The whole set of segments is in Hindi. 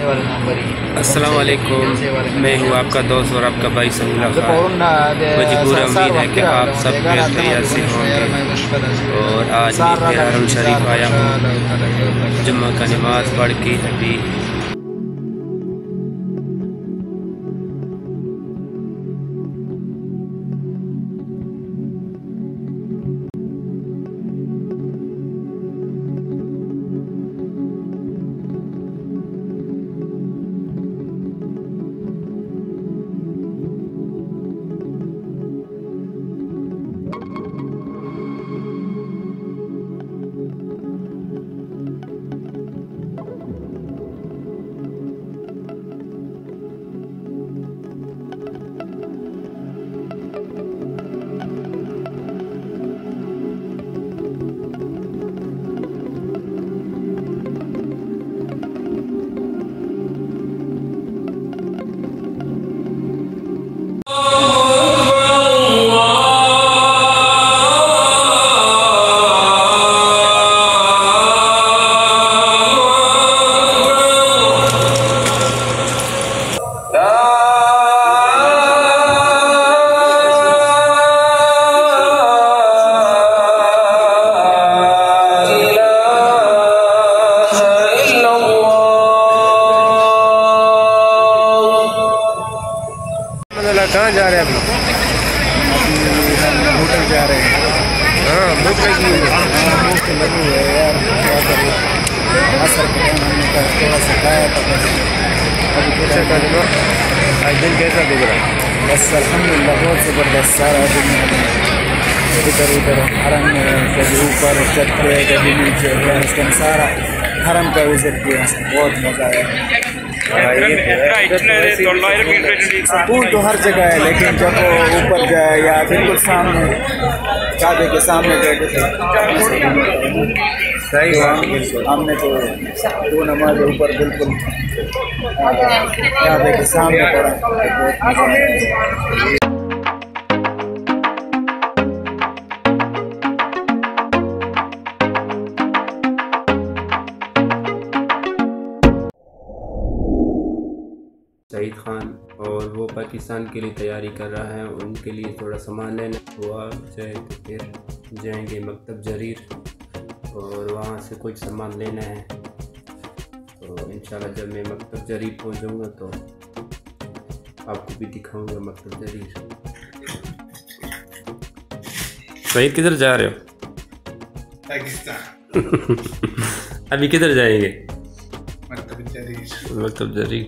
अस्सलाम वालेकुम, मैं हूँ आपका दोस्त और आपका भाई समूला खान। मुझे पूरा उम्मीद है कि आप सब खैरियत से होंगे। और आज मैं फिर हरम शरीफ आया हूँ जुम्मा का नमाज़ पढ़ के। अभी कहाँ जा रहे हैं अभी? होटल जा रहे हैं। हाँ, भूख लगी है। भूख लगी है यार, क्या करें। असर के टाइम हमने थोड़ा सा खाया था बस। अभी कुछ आज दिन कैसा गुजरा? बस अल्हम्दुलिल्लाह बहुत ज़बरदस्त। सारा दिन इधर उधर हरम में, कभी ऊपर छत पे, कभी नीचे, अफगानिस्तान सारा हरम का विजिट किया। बहुत मज़ा आया। सुकून तो हर जगह है, लेकिन जब वो ऊपर जाए या बिल्कुल सामने काबे के सामने बैठे थे सही बात। हमने तो दो नमाज ऊपर बिल्कुल काबे के सामने पढ़ा। बहुत मज़ा आया। सईद खान और वो पाकिस्तान के लिए तैयारी कर रहा है। उनके लिए थोड़ा सामान लेना हुआ जाए तो फिर जाएंगे मकतब जरीर और वहाँ से कुछ सामान लेना है। तो इंशाल्लाह जब मैं मकतब जरीर पहुँचूँगा तो आपको भी दिखाऊंगा मकतब जरीर। सईद किधर जा रहे हो? पाकिस्तान। अभी किधर जाएंगे? मकतब जरीर।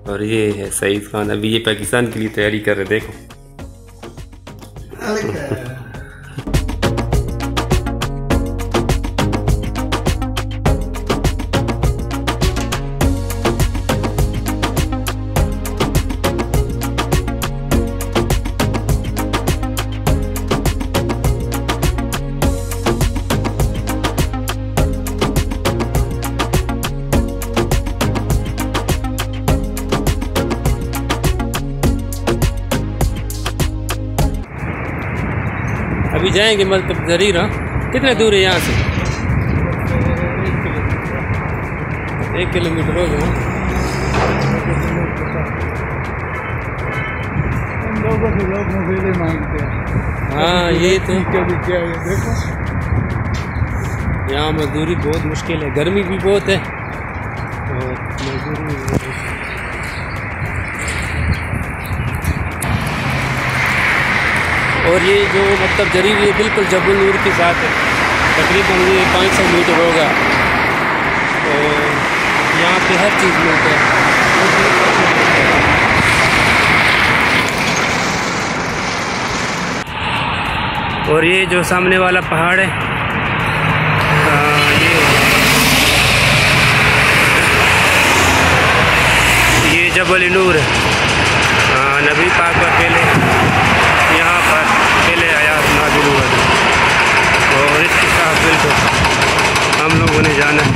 और ये है सईद खान, अभी ये पाकिस्तान के लिए तैयारी कर रहे, देखो। अभी जाएंगे मतलब जरीर। हाँ, कितने दूर है यहाँ से? 1 किलोमीटर होगा। लोगों से लोग मज़दूरी मांगते हैं। हाँ, ये तो क्या है देखो, यहाँ मजदूरी बहुत मुश्किल है, गर्मी भी बहुत है और मजदूरी भी बहुत है। और ये जो मतलब जरीर ये बिल्कुल जबल नूर के साथ है, तकरीबन ये 500 मीटर होगा। और यहाँ पे हर चीज़ मिलता है। और ये जो सामने वाला पहाड़ है, ये जबल नूर है। नबी पाक का पहले यहाँ पर पहले आयात नाज़िल हुआ था और इसके साथ बिल्कुल हम लोगों ने जाना है।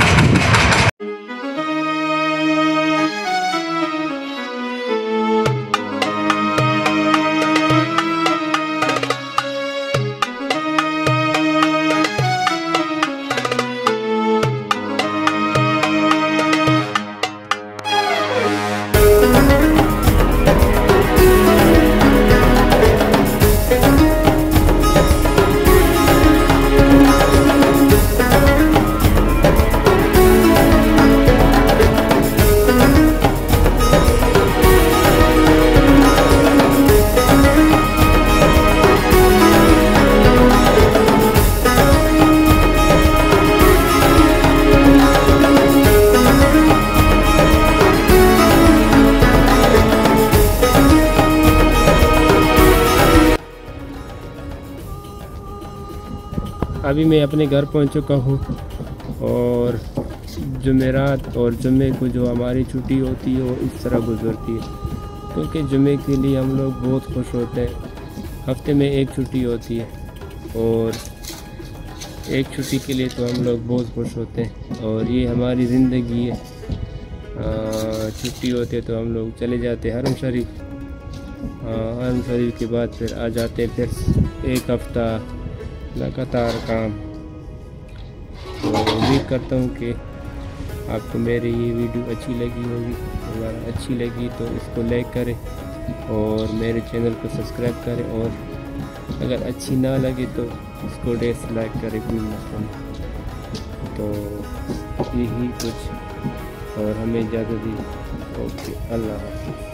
अभी मैं अपने घर पहुंच चुका हूं और जुमेरात और जुमे को जो हमारी छुट्टी होती है वो इस तरह गुजरती है, क्योंकि जुमे के लिए हम लोग बहुत खुश होते हैं। हफ्ते में एक छुट्टी होती है और एक छुट्टी के लिए तो हम लोग बहुत खुश होते हैं और ये हमारी ज़िंदगी है। छुट्टी होती है तो हम लोग चले जाते हैं हरम शरीफ। हरम शरीफ के बाद फिर आ जाते हैं, फिर एक हफ़्ता लगातार काम। तो उम्मीद करता हूँ कि आपको मेरी ये वीडियो अच्छी लगी होगी। अगर अच्छी लगी तो इसको लाइक करें और मेरे चैनल को सब्सक्राइब करें, और अगर अच्छी ना लगे तो इसको डिसलाइक करें कोई मसला नहीं। तो यही कुछ, और हमें इजाज़त दी। ओके, अल्लाह हाफ़िज़।